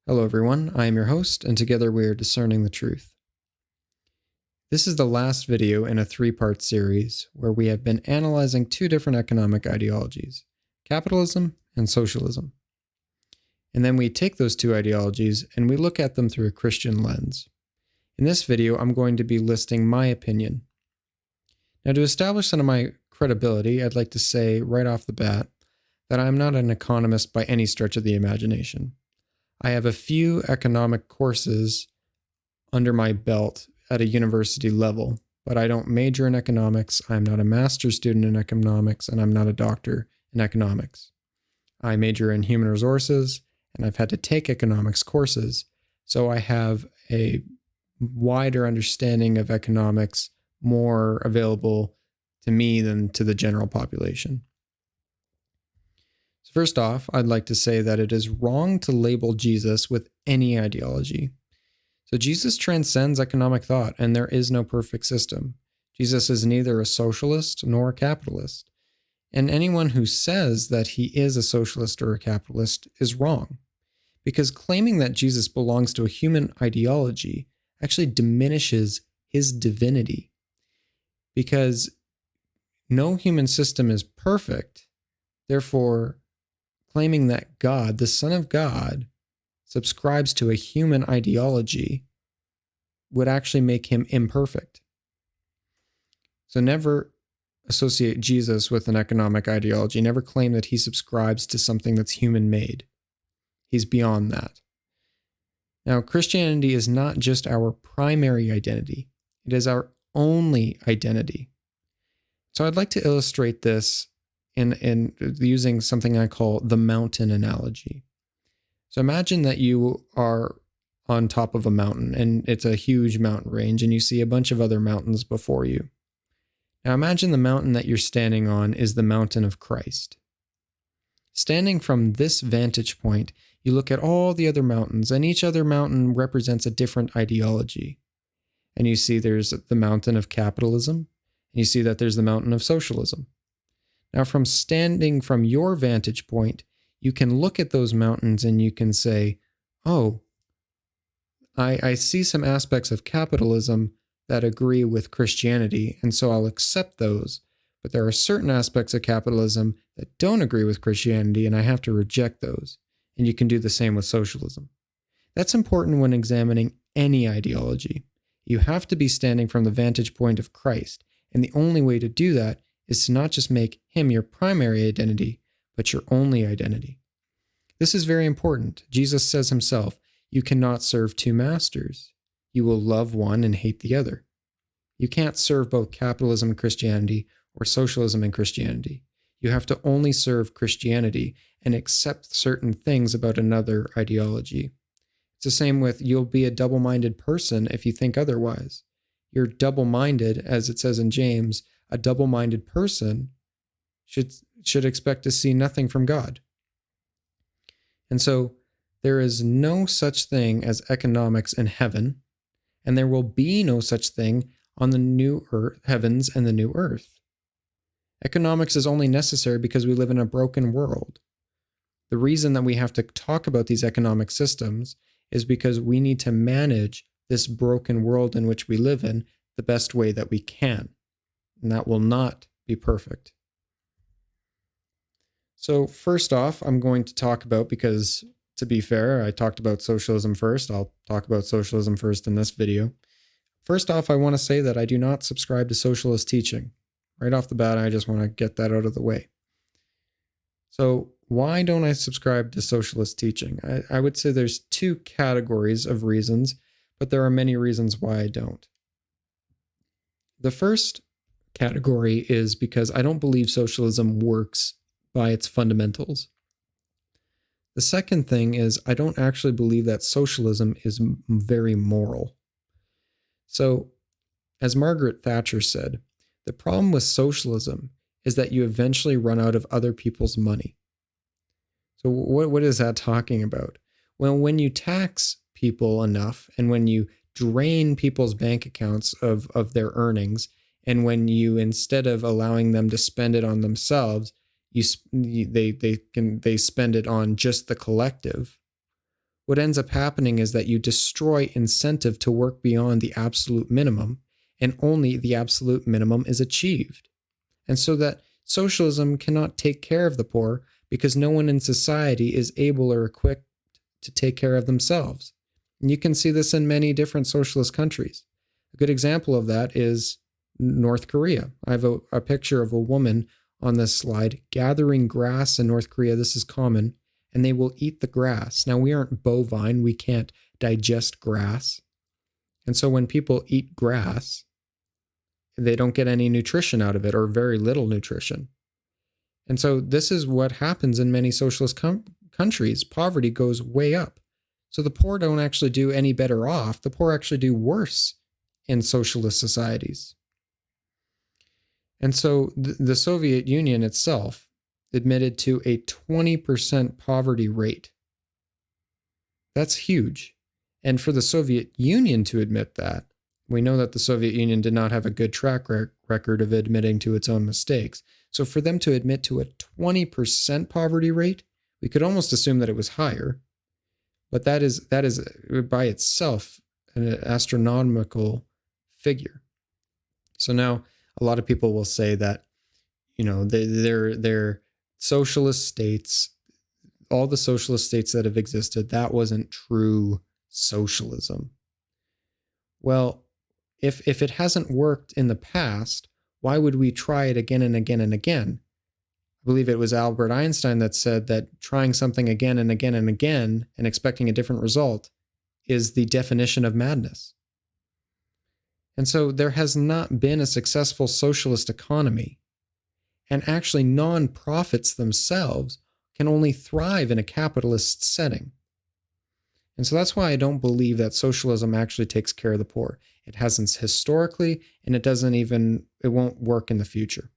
Hello, everyone. I am your host, and together we are discerning the truth. This is the last video in a three-part series where we have been analyzing two different economic ideologies, capitalism and socialism. And then we take those two ideologies and we look at them through a Christian lens. In this video, I'm going to be listing my opinion. Now, to establish some of my credibility, I'd like to say right off the bat that I'm not an economist by any stretch of the imagination. I have a few economic courses under my belt at a university level, but I don't major in economics. I'm not a master's student in economics, and I'm not a doctor in economics. I major in human resources, and I've had to take economics courses, so I have a wider understanding of economics, more available to me than to the general population. First off, I'd like to say that it is wrong to label Jesus with any ideology. So Jesus transcends economic thought, and there is no perfect system. Jesus is neither a socialist nor a capitalist. And anyone who says that he is a socialist or a capitalist is wrong, because claiming that Jesus belongs to a human ideology actually diminishes his divinity. Because no human system is perfect, therefore, claiming that God, the Son of God, subscribes to a human ideology would actually make him imperfect. So never associate Jesus with an economic ideology. Never claim that he subscribes to something that's human-made. He's beyond that. Now, Christianity is not just our primary identity. It is our only identity. So I'd like to illustrate this in using something I call the mountain analogy. So imagine that you are on top of a mountain, and it's a huge mountain range, and you see a bunch of other mountains before you. Now imagine the mountain that you're standing on is the mountain of Christ. Standing from this vantage point, you look at all the other mountains, and each other mountain represents a different ideology. And you see there's the mountain of capitalism, and you see that there's the mountain of socialism. Now, from standing from your vantage point, you can look at those mountains and you can say, oh, I see some aspects of capitalism that agree with Christianity, and so I'll accept those. But there are certain aspects of capitalism that don't agree with Christianity, and I have to reject those. And you can do the same with socialism. That's important when examining any ideology. You have to be standing from the vantage point of Christ, and the only way to do that is to not just make him your primary identity, but your only identity. This is very important. Jesus says himself, you cannot serve two masters. You will love one and hate the other. You can't serve both capitalism and Christianity or socialism and Christianity. You have to only serve Christianity and accept certain things about another ideology. It's the same with you'll be a double-minded person if you think otherwise. You're double-minded, as it says in James. A double-minded person should expect to see nothing from God. And so there is no such thing as economics in heaven, and there will be no such thing on the new heavens and the new earth. Economics is only necessary because we live in a broken world. The reason that we have to talk about these economic systems is because we need to manage this broken world in which we live in the best way that we can. And that will not be perfect. So first off, I'm going to talk about, because to be fair, I talked about socialism first. I'll talk about socialism first in this video. First off, I want to say that I do not subscribe to socialist teaching. Right off the bat, I just want to get that out of the way. So why don't I subscribe to socialist teaching? I would say there's two categories of reasons, but there are many reasons why I don't. The first category is because I don't believe socialism works by its fundamentals. The second thing is I don't actually believe that socialism is very moral. So, as Margaret Thatcher said, the problem with socialism is that you eventually run out of other people's money. So what is that talking about? Well, when you tax people enough, and when you drain people's bank accounts of their earnings, and when you, instead of allowing them to spend it on themselves, they spend it on just the collective. what ends up happening is that you destroy incentive to work beyond the absolute minimum, and only the absolute minimum is achieved. And so that socialism cannot take care of the poor because no one in society is able or equipped to take care of themselves. And you can see this in many different socialist countries. A good example of that is North Korea. I have a picture of a woman on this slide gathering grass in North Korea. This is common, and they will eat the grass. Now, we aren't bovine. We can't digest grass. And so when people eat grass, they don't get any nutrition out of it, or very little nutrition. And so this is what happens in many socialist countries. Poverty goes way up. So the poor don't actually do any better off. The poor actually do worse in socialist societies. And so the Soviet Union itself admitted to a 20% poverty rate. That's huge. And for the Soviet Union to admit that, we know that the Soviet Union did not have a good track record of admitting to its own mistakes. So for them to admit to a 20% poverty rate, we could almost assume that it was higher. But that is by itself an astronomical figure. So now a lot of people will say that, they're socialist states, all the socialist states that have existed, that wasn't true socialism. Well, if it hasn't worked in the past, why would we try it again and again and again? I believe it was Albert Einstein that said that trying something again and again and again and expecting a different result is the definition of madness. And so there has not been a successful socialist economy. And actually, non-profits themselves can only thrive in a capitalist setting. And so that's why I don't believe that socialism actually takes care of the poor. It hasn't historically, and it won't work in the future.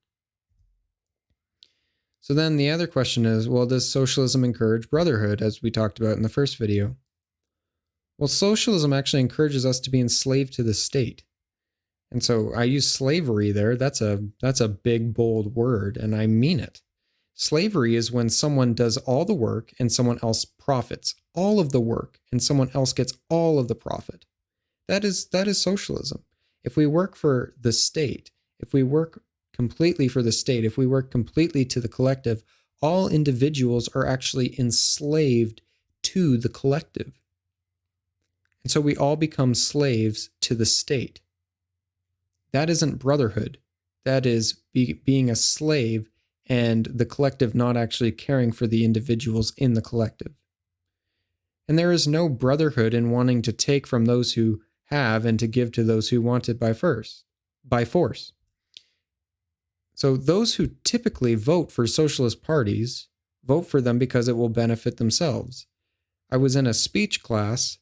So then the other question is, well, does socialism encourage brotherhood, as we talked about in the first video? Well, socialism actually encourages us to be enslaved to the state. And so I use slavery there. That's a big, bold word, and I mean it. Slavery is when someone does all the work and someone else profits all of the work and someone else gets all of the profit. That is socialism. If we work for the state, if we work completely for the state, if we work completely to the collective, all individuals are actually enslaved to the collective. And so we all become slaves to the state. That isn't brotherhood. That is being a slave and the collective not actually caring for the individuals in the collective. And there is no brotherhood in wanting to take from those who have and to give to those who want it by force. So those who typically vote for socialist parties vote for them because it will benefit themselves. I was in a speech class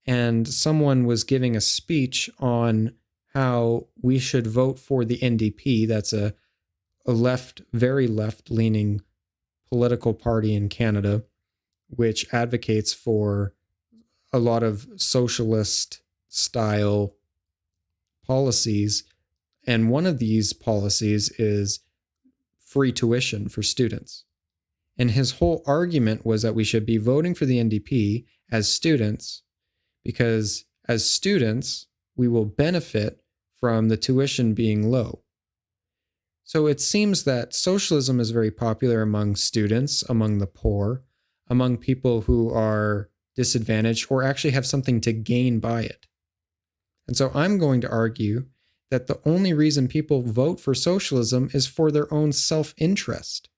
and someone was giving a speech on how we should vote for the NDP. That's a very left-leaning political party in Canada, which advocates for a lot of socialist-style policies. And one of these policies is free tuition for students. And his whole argument was that we should be voting for the NDP as students, because as students, we will benefit from the tuition being low. So it seems that socialism is very popular among students, among the poor, among people who are disadvantaged or actually have something to gain by it. And so I'm going to argue that the only reason people vote for socialism is for their own self-interest,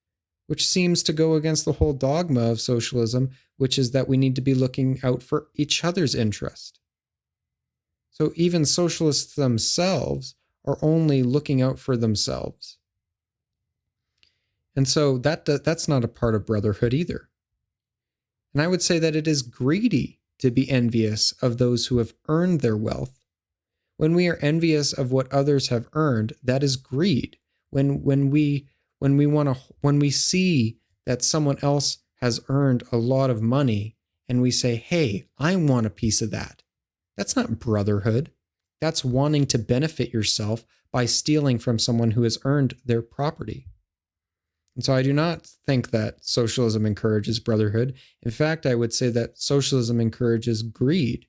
which seems to go against the whole dogma of socialism, which is that we need to be looking out for each other's interest. So even socialists themselves are only looking out for themselves. And so that's not a part of brotherhood either. And I would say that it is greedy to be envious of those who have earned their wealth. When we are envious of what others have earned, that is greed. When we see that someone else has earned a lot of money and we say, "Hey, I want a piece of that." That's not brotherhood. That's wanting to benefit yourself by stealing from someone who has earned their property. And so I do not think that socialism encourages brotherhood. In fact, I would say that socialism encourages greed.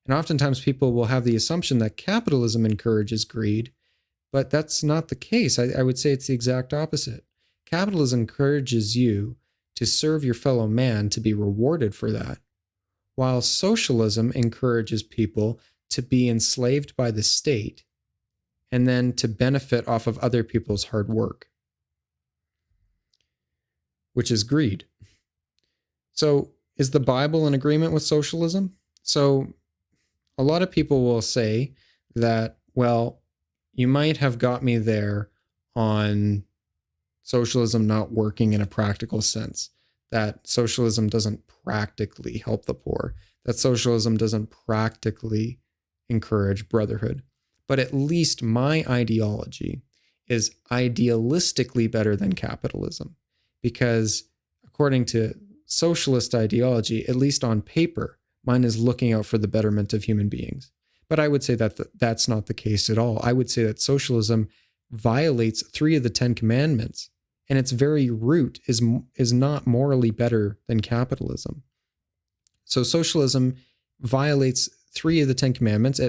And oftentimes people will have the assumption that capitalism encourages greed, but that's not the case. I would say it's the exact opposite. Capitalism encourages you to serve your fellow man to be rewarded for that, while socialism encourages people to be enslaved by the state and then to benefit off of other people's hard work, which is greed. So, is the Bible in agreement with socialism? So, a lot of people will say that, well, you might have got me there on socialism not working in a practical sense, that socialism doesn't practically help the poor, that socialism doesn't practically encourage brotherhood. But at least my ideology is idealistically better than capitalism, because according to socialist ideology, at least on paper, mine is looking out for the betterment of human beings. But I would say that that's not the case at all. I would say that socialism violates 3 of the 10 commandments, and its very root is not morally better than capitalism. So socialism violates 3 of the 10 commandments.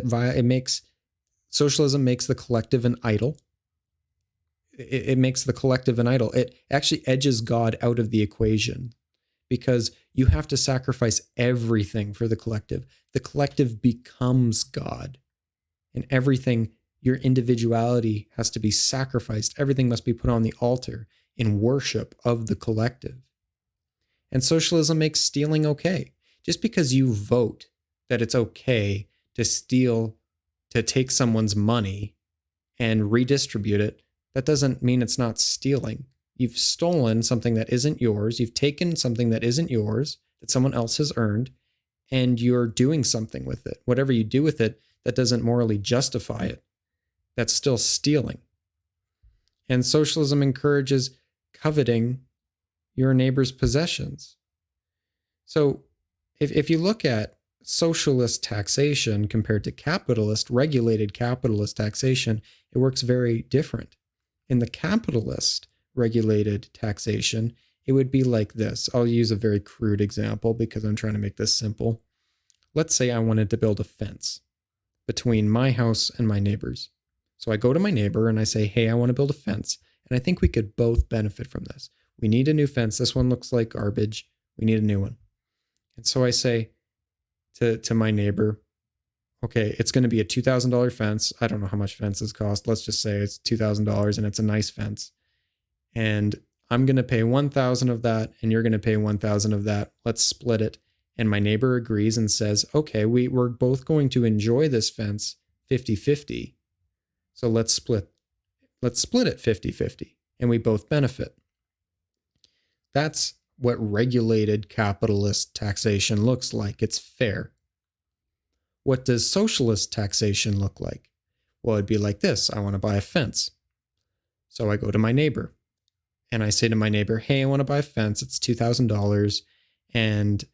Socialism makes the collective an idol. It makes the collective an idol. It actually edges God out of the equation, because you have to sacrifice everything for the collective. The collective becomes God, and everything, your individuality has to be sacrificed. Everything must be put on the altar in worship of the collective. And socialism makes stealing okay. Just because you vote that it's okay to steal, to take someone's money and redistribute it, that doesn't mean it's not stealing. You've stolen something that isn't yours. You've taken something that isn't yours, that someone else has earned, and you're doing something with it. Whatever you do with it, that doesn't morally justify it. That's still stealing. And socialism encourages coveting your neighbor's possessions. So if you look at socialist taxation compared to regulated capitalist taxation, it works very different. In the capitalist regulated taxation, it would be like this. I'll use a very crude example because I'm trying to make this simple. Let's say I wanted to build a fence between my house and my neighbor's. So I go to my neighbor and I say, hey, I want to build a fence, and I think we could both benefit from this. We need a new fence. This one looks like garbage. We need a new one. And so I say to my neighbor, okay, it's going to be a $2,000 fence. I don't know how much fences cost. Let's just say it's $2,000 and it's a nice fence. And I'm going to pay 1,000 of that, and you're going to pay 1,000 of that. Let's split it. And my neighbor agrees and says, okay, we're both going to enjoy this fence 50-50. So let's split it 50-50, and we both benefit. That's what regulated capitalist taxation looks like. It's fair. What does socialist taxation look like? Well, it'd be like this. I want to buy a fence. So I go to my neighbor and I say to my neighbor, hey, I want to buy a fence. It's $2,000. And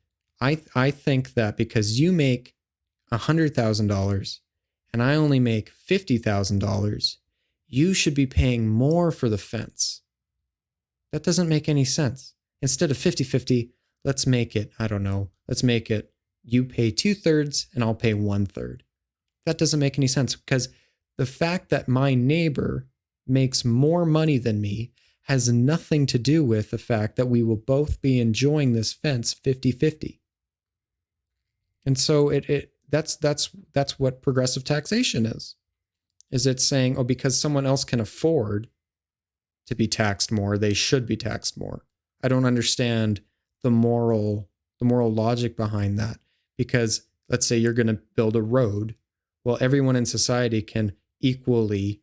I think that because you make $100,000 and I only make $50,000, you should be paying more for the fence. That doesn't make any sense. Instead of 50-50, let's make it, you pay 2/3 and I'll pay 1/3. That doesn't make any sense, because the fact that my neighbor makes more money than me has nothing to do with the fact that we will both be enjoying this fence 50-50. And so that's what progressive taxation is it's saying, oh, because someone else can afford to be taxed more, they should be taxed more. I don't understand the moral logic behind that, because let's say you're going to build a road. Well, everyone in society can equally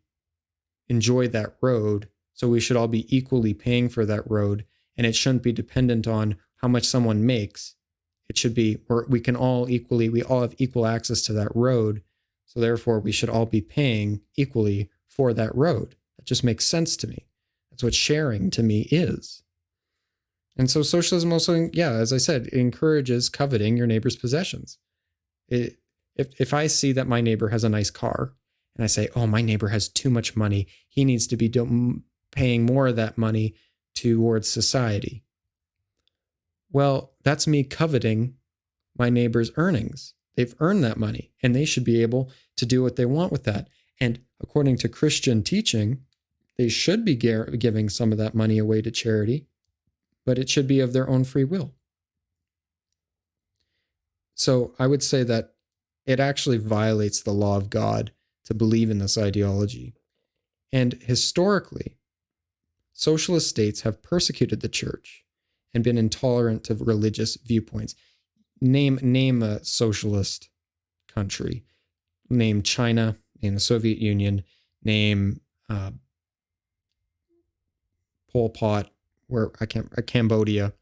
enjoy that road, so we should all be equally paying for that road, and it shouldn't be dependent on how much someone makes. It should be, or we all have equal access to that road, so therefore we should all be paying equally for that road. That just makes sense to me. That's what sharing to me is. And so socialism also, as I said, encourages coveting your neighbor's possessions. If I see that my neighbor has a nice car, and I say, oh, my neighbor has too much money, he needs to be paying more of that money towards society. Well, that's me coveting my neighbor's earnings. They've earned that money, and they should be able to do what they want with that. And according to Christian teaching, they should be giving some of that money away to charity, but it should be of their own free will. So I would say that it actually violates the law of God to believe in this ideology. And historically, socialist states have persecuted the church and been intolerant of religious viewpoints. Name a socialist country. Name China, name the Soviet Union, name Pol Pot, Cambodia.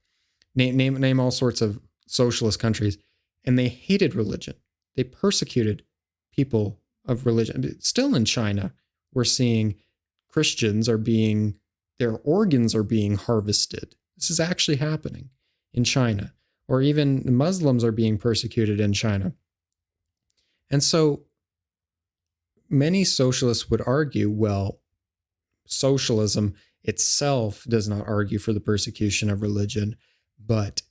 Name all sorts of socialist countries, and they hated religion. They persecuted people of religion. Still in China, we're seeing Christians their organs are being harvested. This is actually happening in China. Or even Muslims are being persecuted in China. And so many socialists would argue, well, socialism itself does not argue for the persecution of religion, but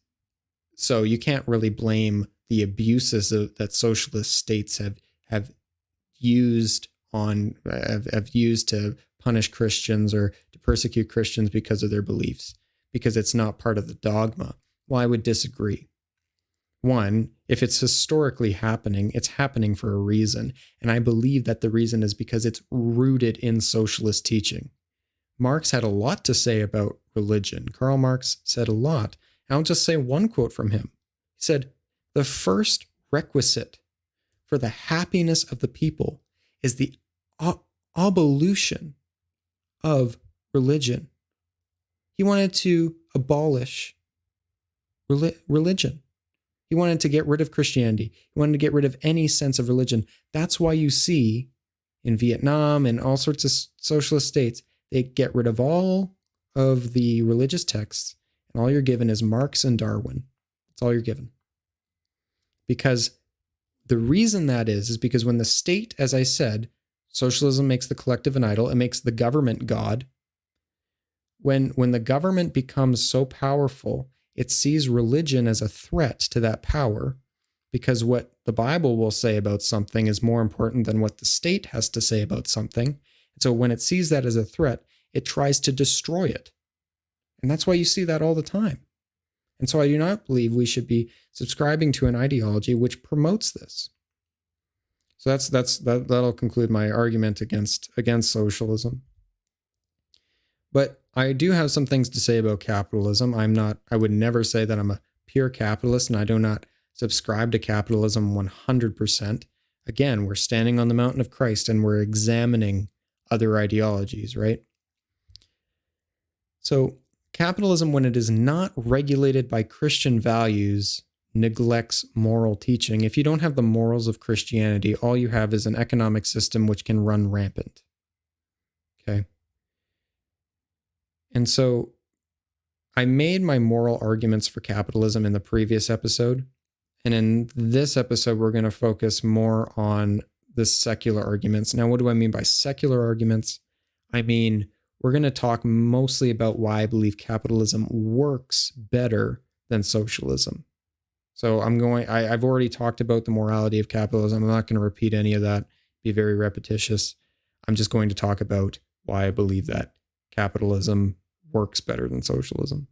so you can't really blame the abuses that socialist states have used to punish Christians or to persecute Christians because of their beliefs, because it's not part of the dogma. Well, I would disagree. One, if it's historically happening, it's happening for a reason. And I believe that the reason is because it's rooted in socialist teaching. Marx had a lot to say about religion. Karl Marx said a lot. And I'll just say one quote from him. He said, "The first requisite for the happiness of the people is the abolition of religion." He wanted to abolish religion. He wanted to get rid of Christianity. He wanted to get rid of any sense of religion. That's why you see in Vietnam and all sorts of socialist states, they get rid of all of the religious texts, and all you're given is Marx and Darwin. That's all you're given. Because the reason that is because when the state, as I said, socialism makes the collective an idol, it makes the government God. When the government becomes so powerful, it sees religion as a threat to that power, because what the Bible will say about something is more important than what the state has to say about something. And so when it sees that as a threat, it tries to destroy it. And that's why you see that all the time. And so I do not believe we should be subscribing to an ideology which promotes this. So that'll conclude my argument against socialism. But I do have some things to say about capitalism. I would never say that I'm a pure capitalist, and I do not subscribe to capitalism 100%. Again, we're standing on the mountain of Christ and we're examining other ideologies, right? So capitalism, when it is not regulated by Christian values, neglects moral teaching. If you don't have the morals of Christianity, all you have is an economic system which can run rampant. Okay. And so I made my moral arguments for capitalism in the previous episode. And in this episode, we're going to focus more on the secular arguments. Now, what do I mean by secular arguments? I mean, we're going to talk mostly about why I believe capitalism works better than socialism. So I've already talked about the morality of capitalism. I'm not going to repeat any of that, be very repetitious. I'm just going to talk about why I believe that capitalism works better than socialism.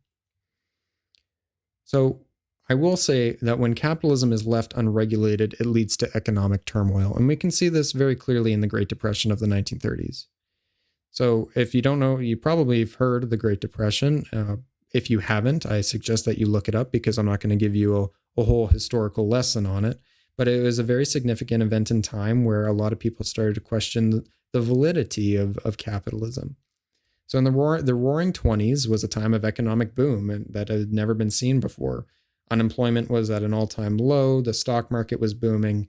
So I will say that when capitalism is left unregulated, it leads to economic turmoil. And we can see this very clearly in the Great Depression of the 1930s. So if you don't know, you probably have heard of the Great Depression. If you haven't, I suggest that you look it up, because I'm not going to give you a whole historical lesson on it. But it was a very significant event in time where a lot of people started to question the validity of capitalism. So in the Roaring 20s was a time of economic boom and that had never been seen before. Unemployment was at an all-time low, the stock market was booming,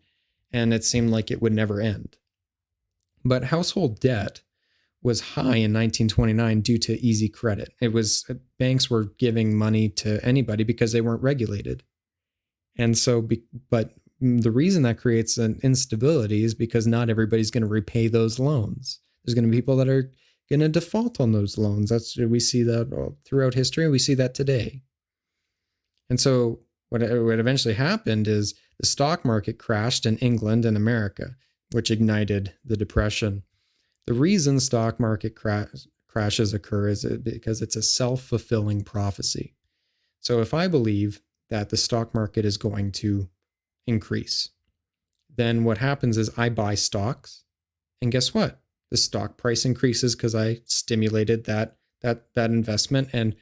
and it seemed like it would never end. But household debt was high in 1929 due to easy credit. Banks were giving money to anybody because they weren't regulated. And so, but the reason that creates an instability is because not everybody's going to repay those loans. There's going to be people that are going to default on those loans. We see that throughout history. We see that today. And so what eventually happened is the stock market crashed in England and America, which ignited the Depression. The reason stock market crashes occur is because it's a self-fulfilling prophecy. So if I believe that the stock market is going to increase, then what happens is I buy stocks, and guess what? The stock price increases because I stimulated that investment, and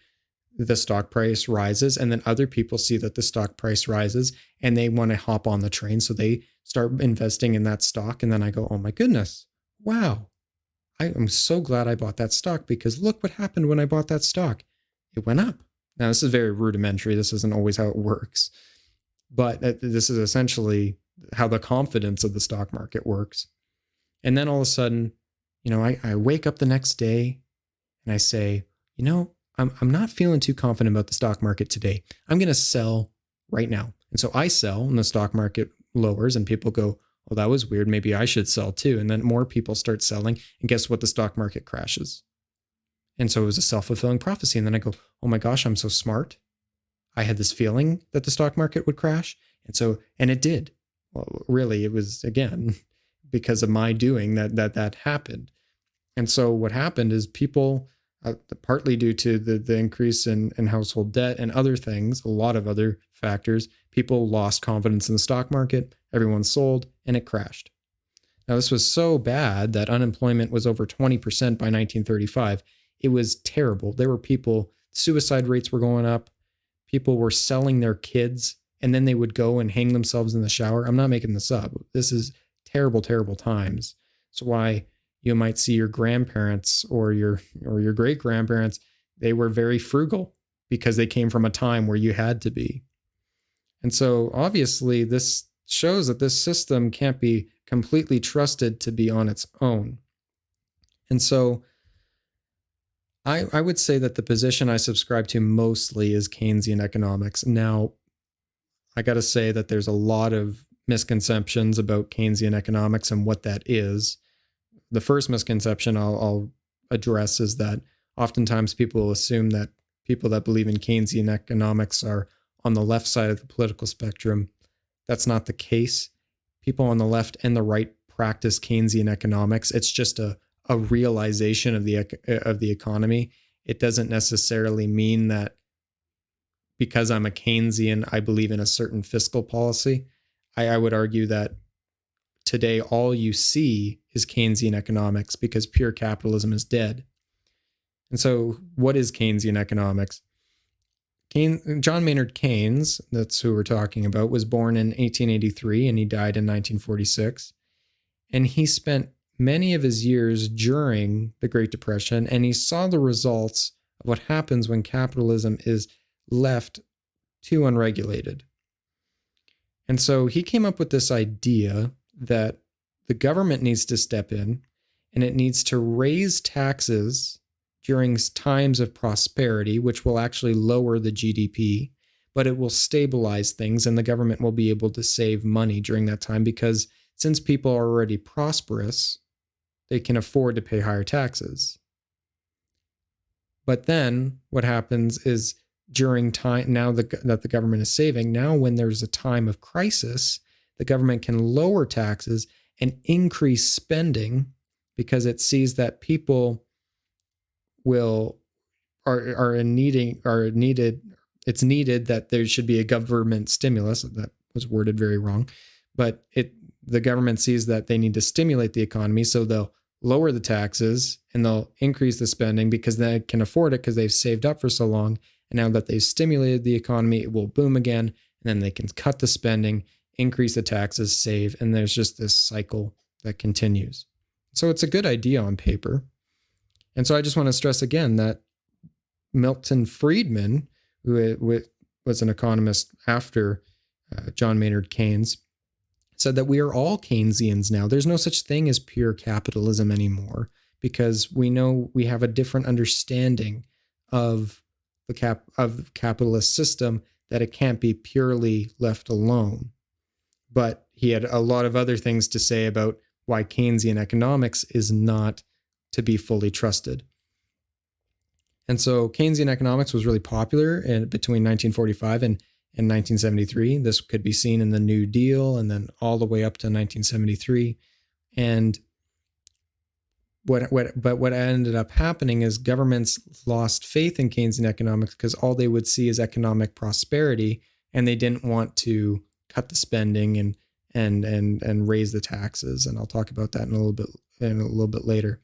the stock price rises, and then other people see that the stock price rises and they want to hop on the train. So they start investing in that stock. And then I go, oh my goodness, wow, I am so glad I bought that stock, because look what happened when I bought that stock. It went up. Now, this is very rudimentary. This isn't always how it works, but this is essentially how the confidence of the stock market works. And then all of a sudden, I wake up the next day and I say, I'm not feeling too confident about the stock market today. I'm going to sell right now. And so I sell, and the stock market lowers, and people go, well, that was weird. Maybe I should sell too. And then more people start selling, and guess what? The stock market crashes. And so it was a self-fulfilling prophecy. And then I go, oh my gosh, I'm so smart. I had this feeling that the stock market would crash. And it did. Well, really, it was, again, because of my doing that happened. And so what happened is people, partly due to the increase in household debt and other things, a lot of other factors, people lost confidence in the stock market, everyone sold, and it crashed. Now, this was so bad that unemployment was over 20% by 1935. It was terrible. There were suicide rates were going up. People were selling their kids, and then they would go and hang themselves in the shower. I'm not making this up. This is terrible, terrible times. That's why you might see your grandparents or your great grandparents, they were very frugal because they came from a time where you had to be. And so obviously this shows that this system can't be completely trusted to be on its own. And so I would say that the position I subscribe to mostly is Keynesian economics. Now, I got to say that there's a lot of misconceptions about Keynesian economics and what that is. The first misconception I'll address is that oftentimes people assume that people that believe in Keynesian economics are on the left side of the political spectrum. That's not the case. People on the left and the right practice Keynesian economics. It's just a realization of the economy. It doesn't necessarily mean that because I'm a Keynesian, I believe in a certain fiscal policy. I would argue that today, all you see is Keynesian economics because pure capitalism is dead. And so what is Keynesian economics? John Maynard Keynes, that's who we're talking about, was born in 1883 and he died in 1946. And he spent many of his years during the Great Depression, and he saw the results of what happens when capitalism is left too unregulated. And so he came up with this idea that the government needs to step in and it needs to raise taxes during times of prosperity, which will actually lower the GDP, but it will stabilize things and the government will be able to save money during that time because since people are already prosperous, they can afford to pay higher taxes. But then what happens is during time now that the government is saving, now when there's a time of crisis, the government can lower taxes and increase spending because it sees that people are needed. It's needed that there should be a government stimulus. That was worded very wrong, but the government sees that they need to stimulate the economy, so they'll lower the taxes and they'll increase the spending because they can afford it because they've saved up for so long. And now that they've stimulated the economy, it will boom again, and then they can cut the spending, increase the taxes, save, and there's just this cycle that continues. So it's a good idea on paper. And so I just want to stress again that Milton Friedman, who was an economist after John Maynard Keynes, said that we are all Keynesians now. There's no such thing as pure capitalism anymore because we know we have a different understanding of the capitalist system, that it can't be purely left alone. But he had a lot of other things to say about why Keynesian economics is not to be fully trusted. And so Keynesian economics was really popular between 1945 and 1973. This could be seen in the New Deal and then all the way up to 1973. And what ended up happening is governments lost faith in Keynesian economics because all they would see is economic prosperity, and they didn't want to cut the spending and raise the taxes. And I'll talk about that in a little bit later.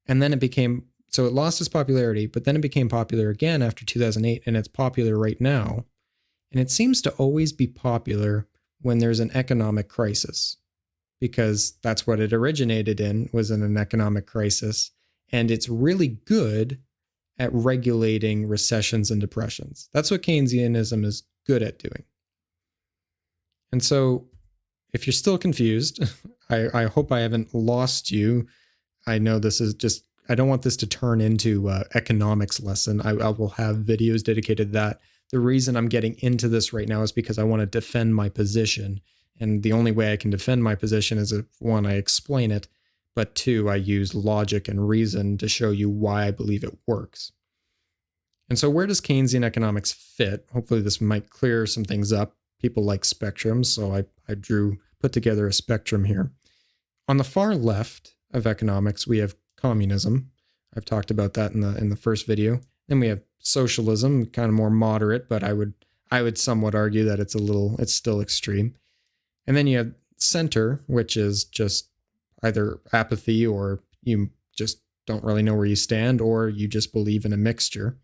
And then it lost its popularity, but then it became popular again after 2008, and it's popular right now. And it seems to always be popular when there's an economic crisis, because that's what it originated in, was in an economic crisis. And it's really good at regulating recessions and depressions. That's what Keynesianism is good at doing. And so if you're still confused, I hope I haven't lost you. I know this is just, I don't want this to turn into an economics lesson. I will have videos dedicated to that. The reason I'm getting into this right now is because I want to defend my position. And the only way I can defend my position is if, one, I explain it, but two, I use logic and reason to show you why I believe it works. And so where does Keynesian economics fit? Hopefully this might clear some things up. People like spectrums, so I put together a spectrum here. On the far left of economics, we have communism. I've talked about that in the first video. Then we have socialism, kind of more moderate, but I would somewhat argue that it's still extreme. And then you have center, which is just either apathy, or you just don't really know where you stand, or you just believe in a mixture.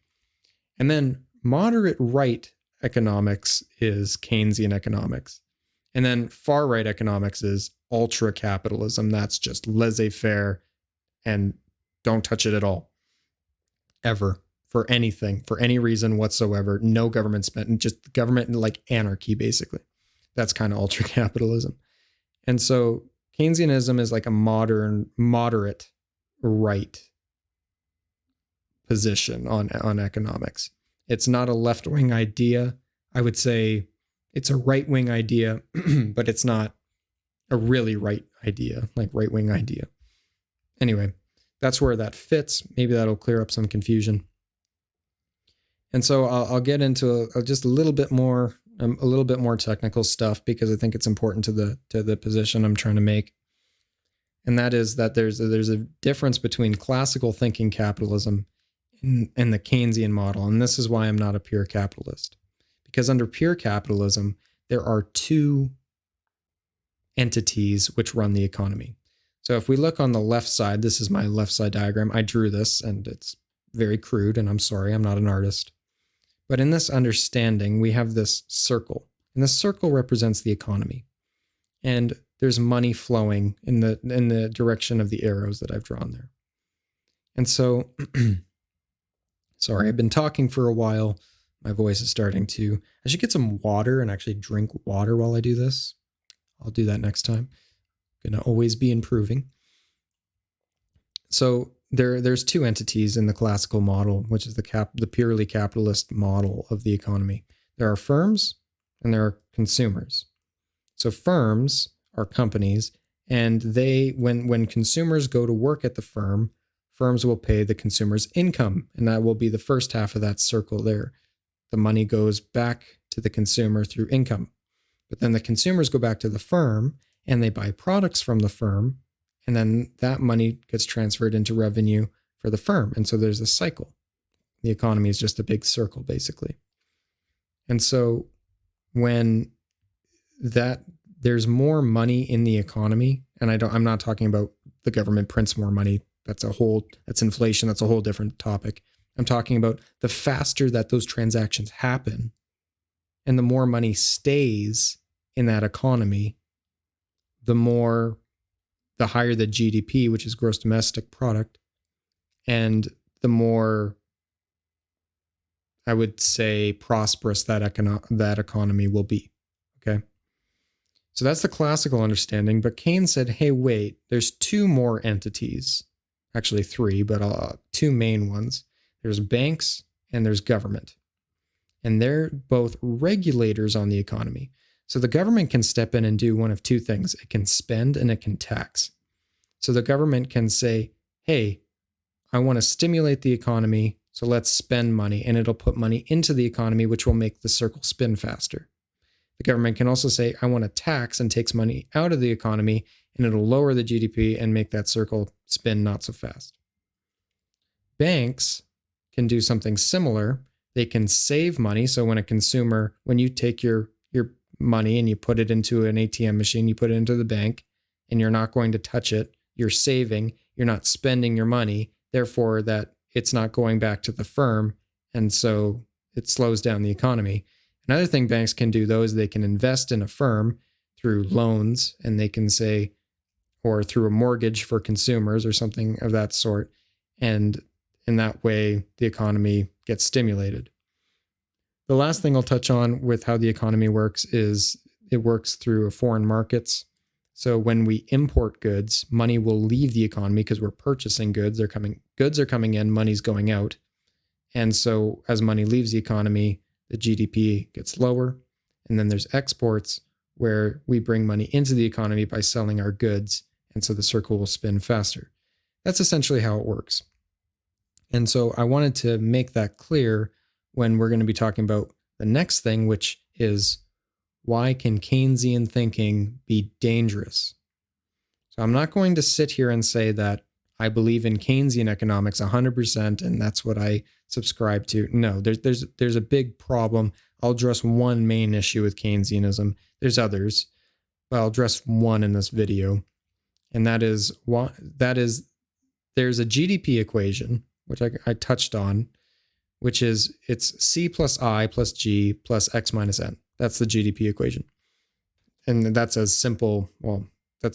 And then moderate right economics is Keynesian economics. And then far right economics is ultra capitalism. That's just laissez-faire and don't touch it at all, ever, for anything, for any reason whatsoever. No government spent, just government like anarchy, basically. That's kind of ultra capitalism. And so Keynesianism is like a moderate right position on economics. It's not a left-wing idea. I would say it's a right-wing idea, but it's not a really right idea, like right-wing idea. Anyway, that's where that fits. Maybe that'll clear up some confusion. And so I'll get into just a little bit more technical stuff, because I think it's important to the position I'm trying to make. And that is that there's a difference between classical thinking capitalism and the Keynesian model. And this is why I'm not a pure capitalist. Because under pure capitalism, there are two entities which run the economy. So if we look on the left side, this is my left side diagram. I drew this and it's very crude, and I'm sorry, I'm not an artist. But in this understanding, we have this circle, and this circle represents the economy. And there's money flowing in the direction of the arrows that I've drawn there. And so, sorry, I've been talking for a while. My voice is starting to, I should get some water and actually drink water while I do this. I'll do that next time. Gonna always be improving. So there's two entities in the classical model, which is the purely capitalist model of the economy. There are firms and there are consumers. So firms are companies, and when consumers go to work at the firm, firms will pay the consumers income, and that will be the first half of that circle there. The money goes back to the consumer through income. But then the consumers go back to the firm and they buy products from the firm, and then that money gets transferred into revenue for the firm. And so there's a cycle. The economy is just a big circle, basically. And so when there's more money in the economy, and I'm not talking about the government prints more money. That's inflation. That's a whole different topic. I'm talking about the faster that those transactions happen and the more money stays in that economy, the higher the GDP, which is gross domestic product, and the more, I would say, prosperous that economy will be. Okay. So that's the classical understanding. But Keynes said, hey, wait, there's two more entities, actually three, but two main ones. There's banks and there's government. And they're both regulators on the economy. So the government can step in and do one of two things. It can spend and it can tax. So the government can say, hey, I want to stimulate the economy, so let's spend money, and it'll put money into the economy, which will make the circle spin faster. The government can also say, I want to tax, and takes money out of the economy, and it'll lower the GDP and make that circle spin not so fast. Banks can do something similar. They can save money. So when you take your money and you put it into an ATM machine, you put it into the bank, and you're not going to touch it, you're saving, you're not spending your money, therefore that it's not going back to the firm, and so it slows down the economy. Another thing banks can do, though, is they can invest in a firm through loans, and they can say, or through a mortgage for consumers or something of that sort, and in that way the economy gets stimulated. The last thing I'll touch on with how the economy works is it works through foreign markets. So when we import goods, money will leave the economy because we're purchasing goods. Goods are coming in, money's going out. And so as money leaves the economy, the GDP gets lower. And then there's exports, where we bring money into the economy by selling our goods. And so the circle will spin faster. That's essentially how it works. And so I wanted to make that clear when we're going to be talking about the next thing, which is, why can Keynesian thinking be dangerous? So I'm not going to sit here and say that I believe in Keynesian economics 100% and that's what I subscribe to. No, there's a big problem. I'll address one main issue with Keynesianism. There's others, but I'll address one in this video. And there's a GDP equation, which I touched on, which is it's C plus I plus G plus X minus N. That's the GDP equation. And that's that's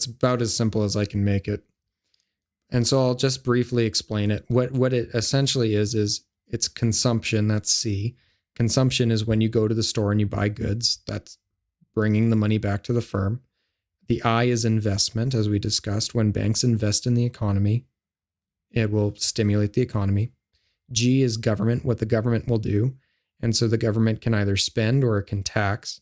about as simple as I can make it. And so I'll just briefly explain it. What it essentially is it's consumption, that's C. Consumption is when you go to the store and you buy goods. That's bringing the money back to the firm. The I is investment, as we discussed. When banks invest in the economy, it will stimulate the economy. G is government, what the government will do. And so the government can either spend or it can tax.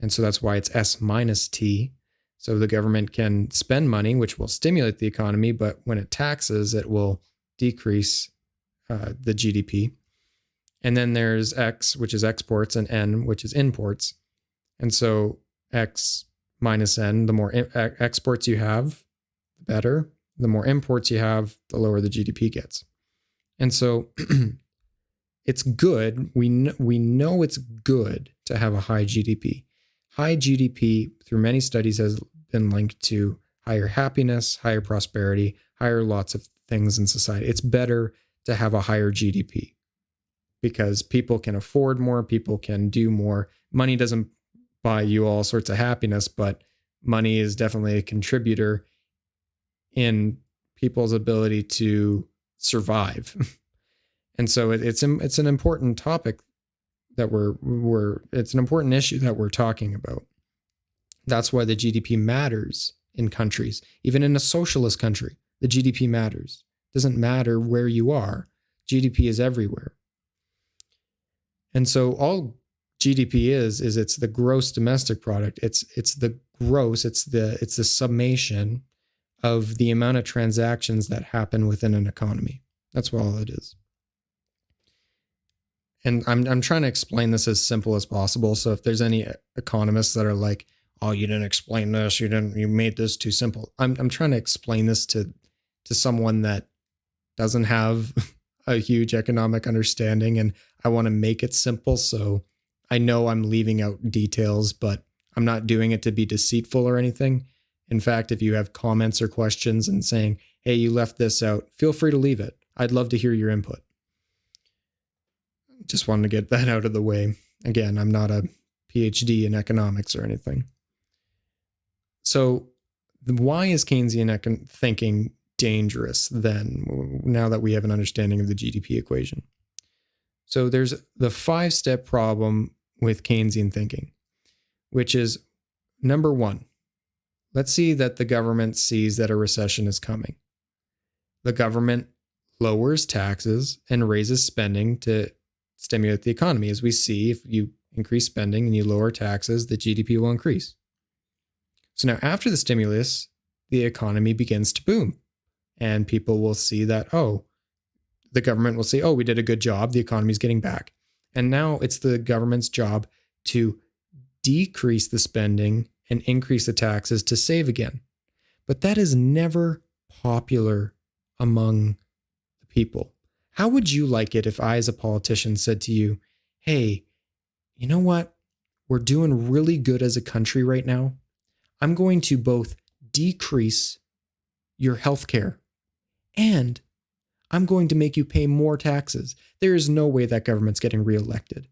And so that's why it's S minus T. So the government can spend money, which will stimulate the economy, but when it taxes, it will decrease the GDP. And then there's X, which is exports, and N, which is imports. And so X minus N, the more exports you have, the better. The more imports you have, the lower the GDP gets. And so it's good. We know it's good to have a high GDP. High GDP, through many studies, has been linked to higher happiness, higher prosperity, higher lots of things in society. It's better to have a higher GDP because people can afford more, people can do more. Money doesn't buy you all sorts of happiness, but money is definitely a contributor in people's ability to survive. And so it's an important topic that it's an important issue that we're talking about. That's why the GDP matters in countries. Even in a socialist country, the GDP matters. It doesn't matter where you are. GDP is everywhere. And so all GDP is it's the gross domestic product. It's the gross, it's the summation of the amount of transactions that happen within an economy. That's what all it is. And I'm trying to explain this as simple as possible. So if there's any economists that are like, "Oh, you didn't explain this. You made this too simple." I'm trying to explain this to someone that doesn't have a huge economic understanding, and I want to make it simple. So I know I'm leaving out details, but I'm not doing it to be deceitful or anything. In fact, if you have comments or questions and saying, "Hey, you left this out," feel free to leave it. I'd love to hear your input. Just wanted to get that out of the way. Again, I'm not a PhD in economics or anything. So why is Keynesian thinking dangerous then, now that we have an understanding of the GDP equation? So there's the 5-step problem with Keynesian thinking, which is, number one, let's see that the government sees that a recession is coming. The government lowers taxes and raises spending to stimulate the economy. As we see, if you increase spending and you lower taxes, the GDP will increase. So now after the stimulus, the economy begins to boom. And people will see that, oh, the government will say, oh, we did a good job. The economy's getting back. And now it's the government's job to decrease the spending and increase the taxes to save again. But that is never popular among the people. How would you like it if I, as a politician, said to you, hey, you know what? We're doing really good as a country right now. I'm going to both decrease your healthcare and I'm going to make you pay more taxes. There is no way that government's getting reelected.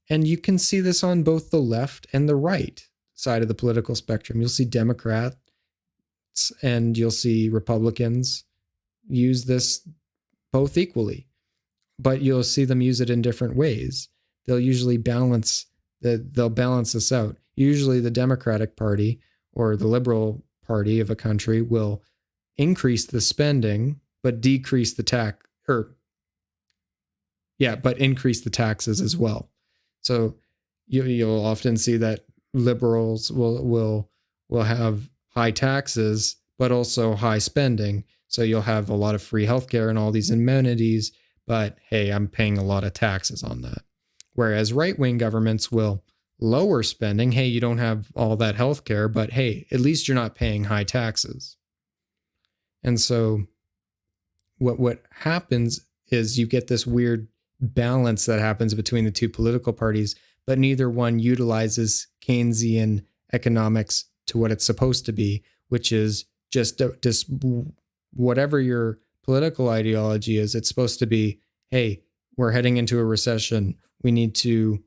And you can see this on both the left and the right side of the political spectrum. You'll see Democrats and you'll see Republicans use this both equally, but you'll see them use it in different ways. They'll usually balance this out. Usually the Democratic Party or the Liberal Party of a country will increase the spending, but decrease the but increase the taxes as well. So you'll often see that liberals will have high taxes, but also high spending. So you'll have a lot of free healthcare and all these amenities, but hey, I'm paying a lot of taxes on that. Whereas right-wing governments will lower spending. Hey, you don't have all that healthcare, but hey, at least you're not paying high taxes. And so what happens is you get this weird balance that happens between the two political parties, but neither one utilizes Keynesian economics to what it's supposed to be, which is just whatever your political ideology is, it's supposed to be, hey, we're heading into a recession. We need to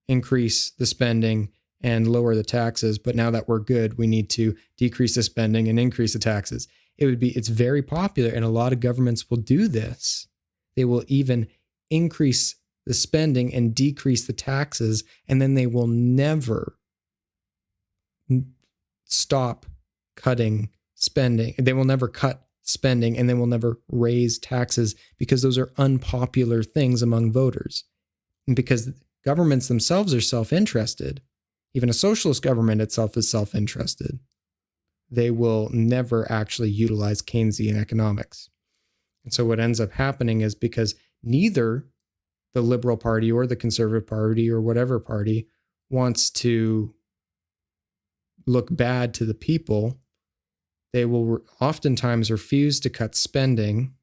increase the spending and lower the taxes. But now that we're good, we need to decrease the spending and increase the taxes. It's very popular, and a lot of governments will do this. They will even increase the spending and decrease the taxes, and then they will never stop cutting spending. They will never cut spending, and they will never raise taxes because those are unpopular things among voters. And because governments themselves are self-interested, even a socialist government itself is self-interested, they will never actually utilize Keynesian economics. And so what ends up happening is because neither the Liberal Party or the Conservative Party or whatever party wants to look bad to the people, they will oftentimes refuse to cut spending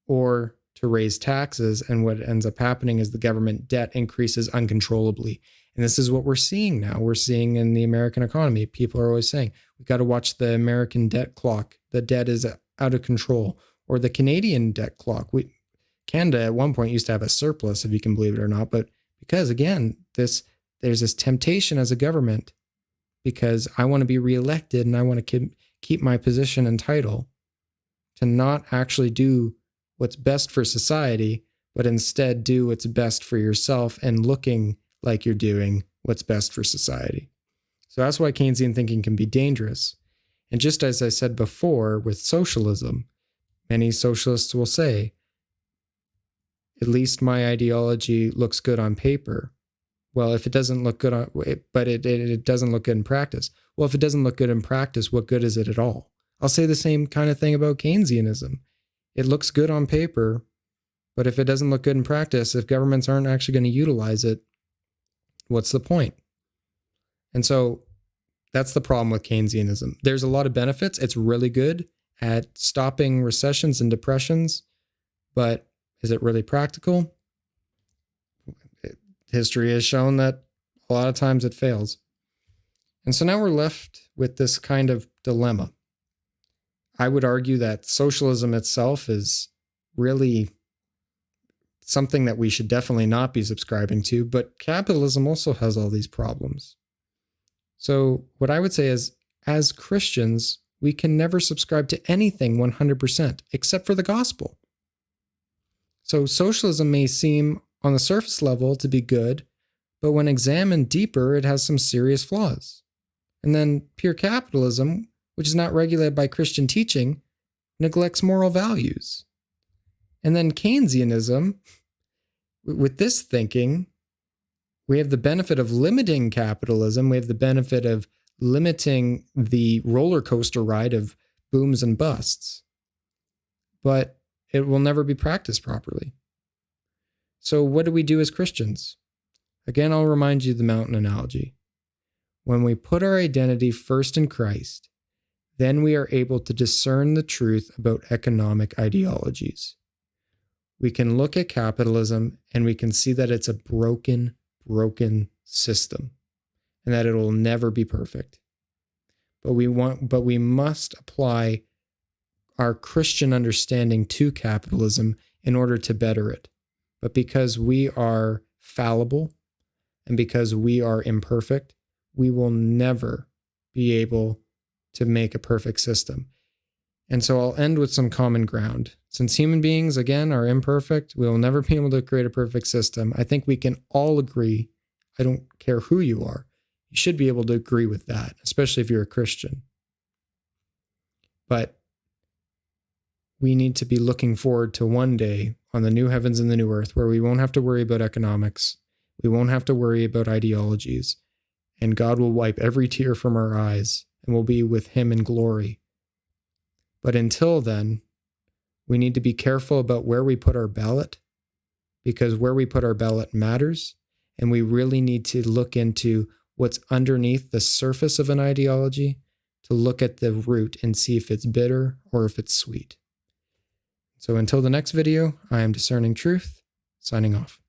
or to raise taxes. And what ends up happening is the government debt increases uncontrollably. And this is what we're seeing now. We're seeing in the American economy. People are always saying, we've got to watch the American debt clock. The debt is out of control. Or the Canadian debt clock. Canada at one point used to have a surplus, if you can believe it or not. But because, again, there's this temptation as a government, because I want to be reelected and I want to keep my position and title, to not actually do what's best for society, but instead do what's best for yourself and looking like you're doing what's best for society. So that's why Keynesian thinking can be dangerous. And just as I said before with socialism, many socialists will say, at least my ideology looks good on paper. Well, if it doesn't look good but it doesn't look good in practice. Well, if it doesn't look good in practice, what good is it at all? I'll say the same kind of thing about Keynesianism. It looks good on paper, but if it doesn't look good in practice, if governments aren't actually going to utilize it, what's the point? And so that's the problem with Keynesianism. There's a lot of benefits. It's really good at stopping recessions and depressions, but is it really practical? History has shown that a lot of times it fails. And so now we're left with this kind of dilemma. I would argue that socialism itself is really something that we should definitely not be subscribing to, but capitalism also has all these problems. So what I would say is, as Christians, we can never subscribe to anything 100% except for the gospel. So socialism may seem on the surface level to be good, but when examined deeper, it has some serious flaws. And then pure capitalism, which is not regulated by Christian teaching, neglects moral values. And then Keynesianism, with this thinking, we have the benefit of limiting capitalism. We have the benefit of limiting the roller coaster ride of booms and busts. But it will never be practiced properly. So what do we do as Christians? Again, I'll remind you the mountain analogy. When we put our identity first in Christ, then we are able to discern the truth about economic ideologies. We can look at capitalism and we can see that it's a broken system and that it will never be perfect. But we must apply our Christian understanding to capitalism in order to better it. But because we are fallible and because we are imperfect, we will never be able to make a perfect system. And so I'll end with some common ground. Since human beings, again, are imperfect, we will never be able to create a perfect system. I think we can all agree, I don't care who you are, you should be able to agree with that, especially if you're a Christian. But we need to be looking forward to one day on the new heavens and the new earth where we won't have to worry about economics, we won't have to worry about ideologies, and God will wipe every tear from our eyes and we'll be with Him in glory. But until then, we need to be careful about where we put our ballot, because where we put our ballot matters, and we really need to look into what's underneath the surface of an ideology to look at the root and see if it's bitter or if it's sweet. So until the next video, I am Discerning Truth, signing off.